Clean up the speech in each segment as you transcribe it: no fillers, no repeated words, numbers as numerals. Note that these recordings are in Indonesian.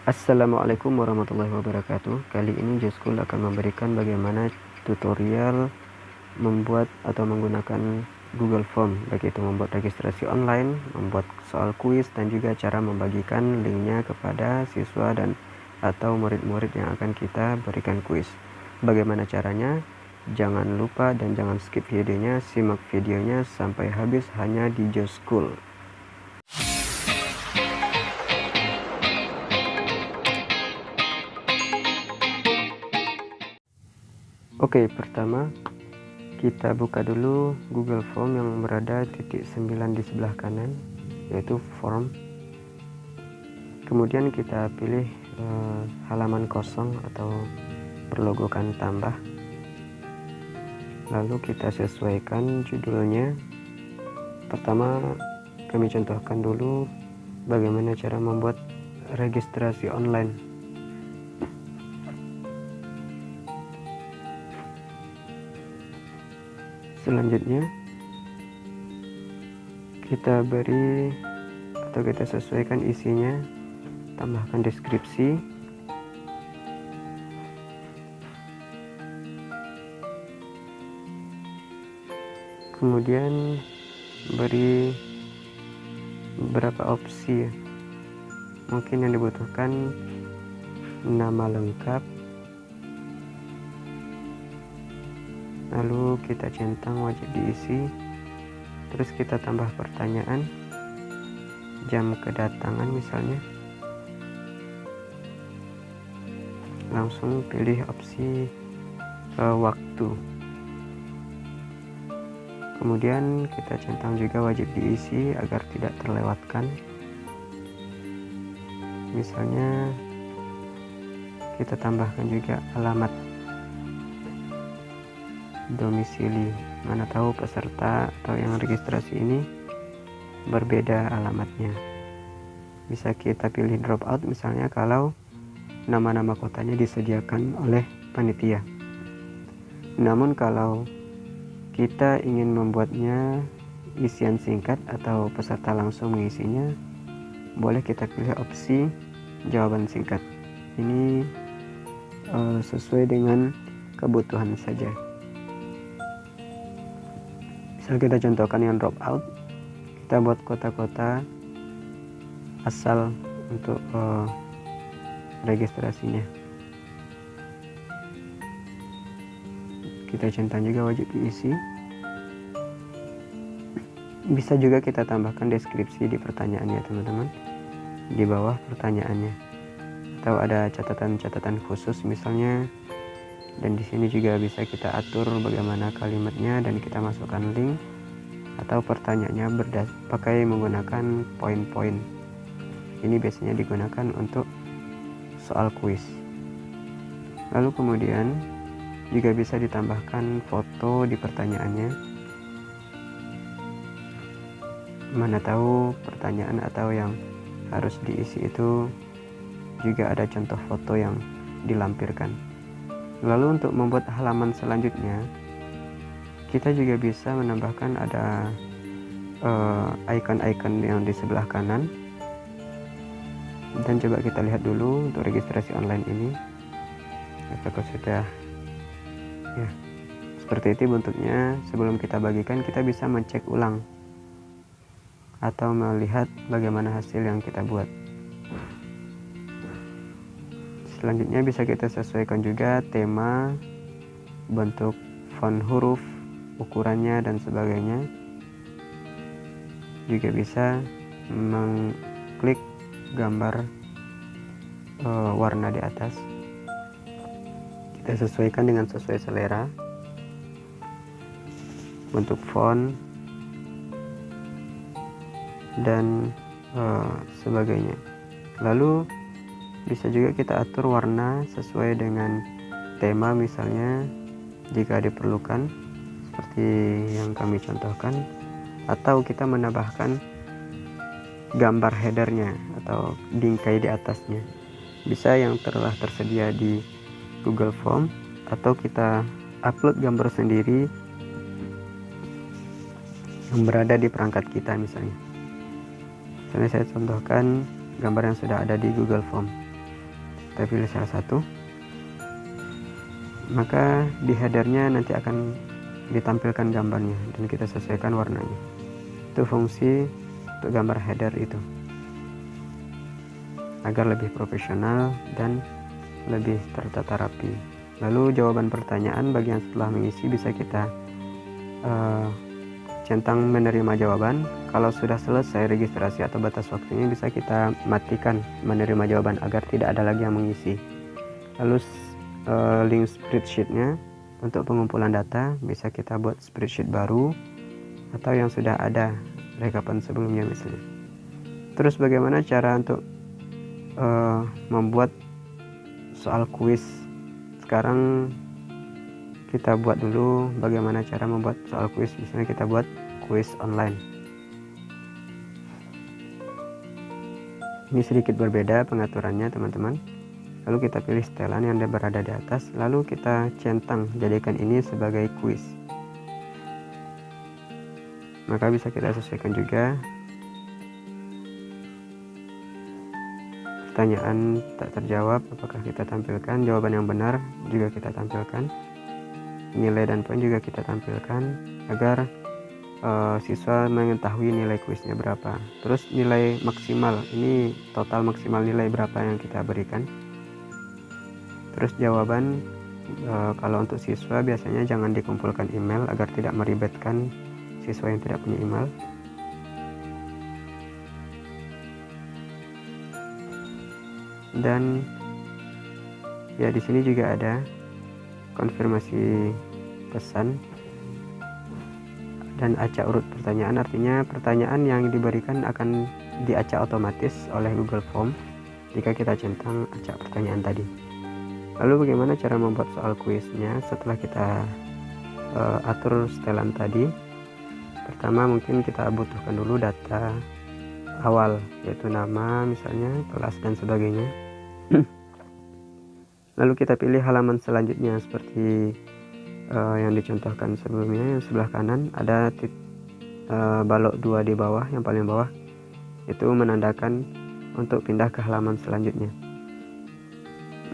Assalamualaikum warahmatullahi wabarakatuh. Kali ini Joskul akan memberikan bagaimana tutorial membuat atau menggunakan Google Form, baik itu membuat registrasi online, membuat soal kuis, dan juga cara membagikan linknya kepada siswa dan atau murid-murid yang akan kita berikan kuis. Bagaimana caranya? Jangan lupa dan jangan skip videonya, simak videonya sampai habis hanya di Joskul. Oke, pertama kita buka dulu Google Form yang berada titik 9 di sebelah kanan, yaitu form. Kemudian kita pilih halaman kosong atau berlogokan tambah. Lalu kita sesuaikan judulnya. Pertama kami contohkan dulu bagaimana cara membuat registrasi online. Selanjutnya kita beri atau kita sesuaikan isinya, tambahkan deskripsi, kemudian beri beberapa opsi mungkin yang dibutuhkan, nama lengkap, lalu kita centang wajib diisi, terus kita tambah pertanyaan, jam kedatangan misalnya, langsung pilih opsi waktu, kemudian kita centang juga wajib diisi agar tidak terlewatkan. Misalnya kita tambahkan juga alamat domisili, mana tahu peserta atau yang registrasi ini berbeda alamatnya. Bisa kita pilih drop out misalnya kalau nama-nama kotanya disediakan oleh panitia. Namun kalau kita ingin membuatnya isian singkat atau peserta langsung mengisinya, boleh kita pilih opsi jawaban singkat. Ini sesuai dengan kebutuhan saja. Misal kita contohkan yang drop out, kita buat kota-kota asal untuk registrasinya. Kita centang juga wajib diisi. Bisa juga kita tambahkan deskripsi di pertanyaannya, teman-teman, di bawah pertanyaannya, atau ada catatan-catatan khusus misalnya. Dan di sini juga bisa kita atur bagaimana kalimatnya dan kita masukkan link atau pertanyaannya pakai menggunakan poin-poin. Ini biasanya digunakan untuk soal kuis. Lalu kemudian juga bisa ditambahkan foto di pertanyaannya. Mana tahu pertanyaan atau yang harus diisi itu juga ada contoh foto yang dilampirkan. Lalu untuk membuat halaman selanjutnya, kita juga bisa menambahkan ada icon-icon yang di sebelah kanan. Dan coba kita lihat dulu untuk registrasi online ini, apakah sudah ya seperti itu bentuknya. Sebelum kita bagikan, kita bisa mencek ulang atau melihat bagaimana hasil yang kita buat. Selanjutnya bisa kita sesuaikan juga tema, bentuk font huruf, ukurannya dan sebagainya. Juga bisa mengklik gambar warna di atas. Kita sesuaikan dengan sesuai selera, bentuk font dan sebagainya. Lalu bisa juga kita atur warna sesuai dengan tema misalnya jika diperlukan, seperti yang kami contohkan, atau kita menambahkan gambar headernya atau bingkai di atasnya. Bisa yang telah tersedia di Google Form, atau kita upload gambar sendiri yang berada di perangkat kita misalnya. Saya contohkan gambar yang sudah ada di Google Form. kita pilih salah satu, maka di headernya nanti akan ditampilkan gambarnya dan kita sesuaikan warnanya. Itu fungsi untuk gambar header itu, agar lebih profesional dan lebih tertata rapi. Lalu jawaban pertanyaan bagian setelah mengisi bisa kita centang menerima jawaban. Kalau sudah selesai registrasi atau batas waktunya, bisa kita matikan menerima jawaban agar tidak ada lagi yang mengisi. Lalu link spreadsheetnya untuk pengumpulan data bisa kita buat spreadsheet baru atau yang sudah ada rekapan sebelumnya misalnya. Terus bagaimana cara untuk membuat soal kuis? Sekarang kita buat dulu bagaimana cara membuat soal kuis. Misalnya kita buat kuis online. Ini sedikit berbeda pengaturannya teman-teman. Lalu kita pilih setelan yang berada di atas, lalu kita centang jadikan ini sebagai kuis. Maka bisa kita sesuaikan juga. Pertanyaan tak terjawab, apakah kita tampilkan? Jawaban yang benar juga kita tampilkan. Nilai dan poin juga kita tampilkan agar siswa mengetahui nilai kuisnya berapa. Terus nilai maksimal, ini total maksimal nilai berapa yang kita berikan. Terus jawaban, kalau untuk siswa biasanya jangan dikumpulkan email agar tidak meribetkan siswa yang tidak punya email. Dan ya di sini juga ada konfirmasi pesan dan acak urut pertanyaan, artinya pertanyaan yang diberikan akan diacak otomatis oleh Google Form jika kita centang acak pertanyaan tadi. Lalu bagaimana cara membuat soal kuisnya setelah kita atur setelan tadi? Pertama mungkin kita butuhkan dulu data awal, yaitu nama misalnya, kelas dan sebagainya. Lalu kita pilih halaman selanjutnya seperti yang dicontohkan sebelumnya. Yang sebelah kanan ada balok 2 di bawah, yang paling bawah itu menandakan untuk pindah ke halaman selanjutnya.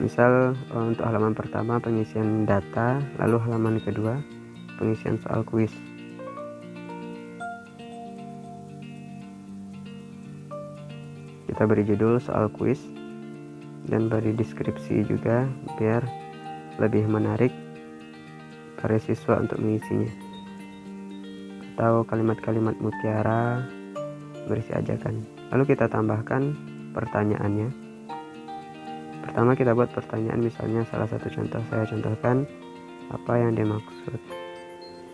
Misal untuk halaman pertama pengisian data, lalu halaman kedua pengisian soal kuis. Kita beri judul soal kuis dan beri deskripsi juga biar lebih menarik para siswa untuk mengisinya, atau kalimat-kalimat mutiara berisi ajakan. Lalu kita tambahkan pertanyaannya. Pertama kita buat pertanyaan, misalnya salah satu contoh saya contohkan apa yang dimaksud.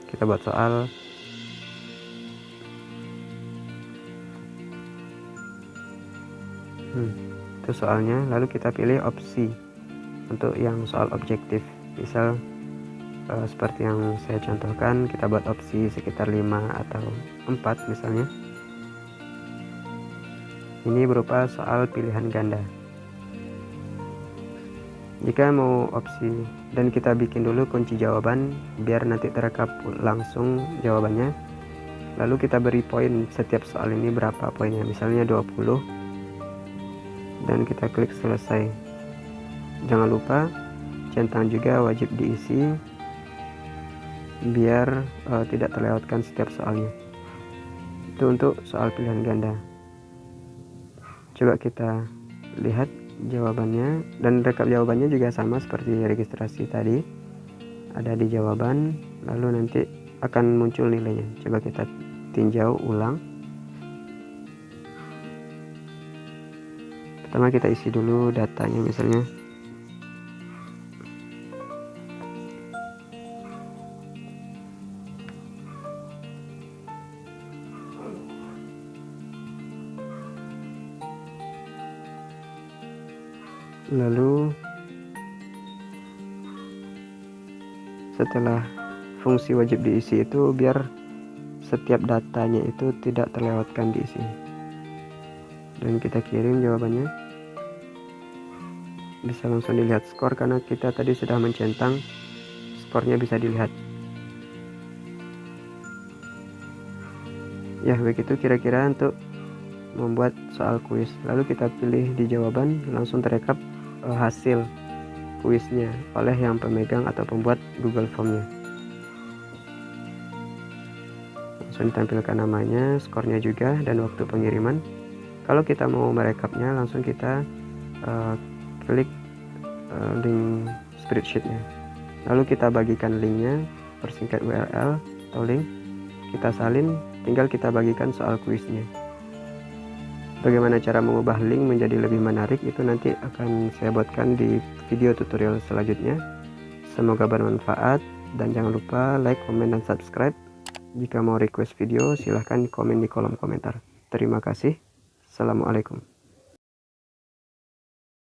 Kita buat soal itu soalnya. Lalu kita pilih opsi untuk yang soal objektif. Misal seperti yang saya contohkan, kita buat opsi sekitar 5 atau 4 misalnya. Ini berupa soal pilihan ganda. Jika mau opsi, dan kita bikin dulu kunci jawaban biar nanti terekam langsung jawabannya. Lalu kita beri poin setiap soal ini berapa poinnya, misalnya 20, dan kita klik selesai. Jangan lupa centang juga wajib diisi biar tidak terlewatkan setiap soalnya. Itu untuk soal pilihan ganda. Coba kita lihat jawabannya, dan rekap jawabannya juga sama seperti registrasi tadi, ada di jawaban, lalu nanti akan muncul nilainya. Coba kita tinjau ulang. Pertama kita isi dulu datanya, misalnya lalu setelah fungsi wajib diisi itu biar setiap datanya itu tidak terlewatkan diisi, dan kita kirim jawabannya. Bisa langsung dilihat skor karena kita tadi sudah mencentang, skornya bisa dilihat. Ya begitu kira-kira untuk membuat soal kuis. Lalu kita pilih di jawaban, langsung terekap hasil kuisnya oleh yang pemegang atau pembuat Google Form-nya. Langsung ditampilkan namanya, skornya juga, dan waktu pengiriman. Kalau kita mau merekapnya, langsung kita klik link spreadsheet-nya. Lalu kita bagikan linknya, persingkat URL atau link, kita salin, tinggal kita bagikan soal kuisnya. Bagaimana cara mengubah link menjadi lebih menarik itu nanti akan saya buatkan di video tutorial selanjutnya. Semoga bermanfaat, dan jangan lupa like, komen, dan subscribe. Jika mau request video silahkan komen di kolom komentar. Terima kasih. Assalamualaikum.